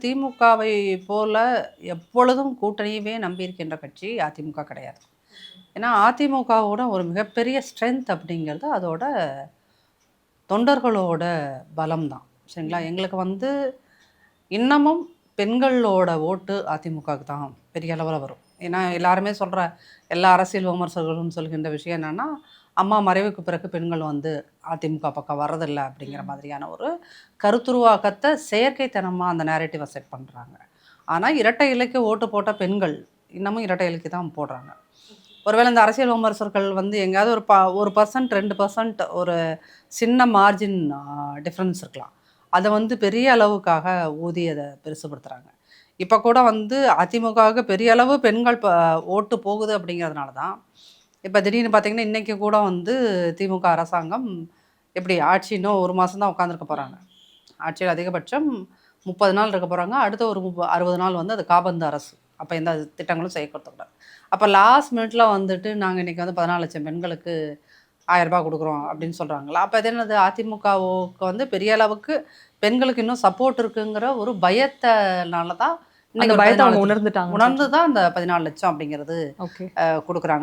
திமுகவை போல எப்பொழுதும் கூட்டணியவே நம்பியிருக்கின்ற கட்சி அதிமுக கிடையாது. ஏன்னா அதிமுகவோட ஒரு மிகப்பெரிய ஸ்ட்ரென்த் அப்படிங்கிறது அதோட தொண்டர்களோட பலம் தான். சரிங்களா? எங்களுக்கு வந்து இன்னமும் பெண்களோட ஓட்டு அதிமுகவுக்கு தான் பெரிய அளவில் வரும். ஏன்னா எல்லாருமே சொல்கிற எல்லா அரசியல் விமர்சகர்களும் சொல்கின்ற விஷயம் என்னென்னா, அம்மா மறைவுக்கு பிறகு பெண்கள் வந்து அதிமுக பக்கம் வர்றதில்லை அப்படிங்கிற மாதிரியான ஒரு கருத்துருவாக்கத்தை செயற்கைத்தனமாக அந்த நேரேட்டிவை செட் பண்ணுறாங்க. ஆனால் இரட்டை இலைக்கு ஓட்டு போட்ட பெண்கள் இன்னமும் இரட்டை இலைக்கு தான் போடுறாங்க. ஒருவேளை இந்த அரசியல் விமர்சகர்கள் வந்து எங்கேயாவது ஒரு 1% 2% ஒரு சின்ன மார்ஜின் டிஃப்ரென்ஸ் இருக்கலாம். அதை வந்து பெரிய அளவுக்காக ஊதி அதை பெருசுபடுத்துகிறாங்க. இப்போ கூட வந்து அதிமுகவுக்கு பெரிய அளவு பெண்கள் ஓட்டு போகுது அப்படிங்கிறதுனால தான் இப்போ திடீர்னு பார்த்தீங்கன்னா இன்றைக்கி கூட வந்து திமுக அரசாங்கம் எப்படி ஆட்சி இன்னும் 1 மாதம் தான் உட்காந்துருக்க போகிறாங்க. ஆட்சியில் அதிகபட்சம் 30 நாள் இருக்க போகிறாங்க. அடுத்த ஒரு 60 நாள் வந்து அது காபந்து அரசு. அப்போ எந்த திட்டங்களும் செய்யக்கூடாது. அப்போ லாஸ்ட் மினிட்ல வந்துட்டு நாங்கள் இன்றைக்கி வந்து 14 லட்சம் பெண்களுக்கு 1000 ரூபாய் கொடுக்குறோம் அப்படின்னு சொல்கிறாங்களா? அப்போ அது என்னது, அதிமுகவுக்கு வந்து பெரிய அளவுக்கு பெண்களுக்கு இன்னும் சப்போர்ட் இருக்குங்கிற ஒரு பயத்தினால தான் அந்த பயத்தை அவங்க உணர்ந்துட்டாங்க. உணர்ந்து தான் அந்த 14 லட்சம் அப்படிங்கிறது கொடுக்குறாங்க.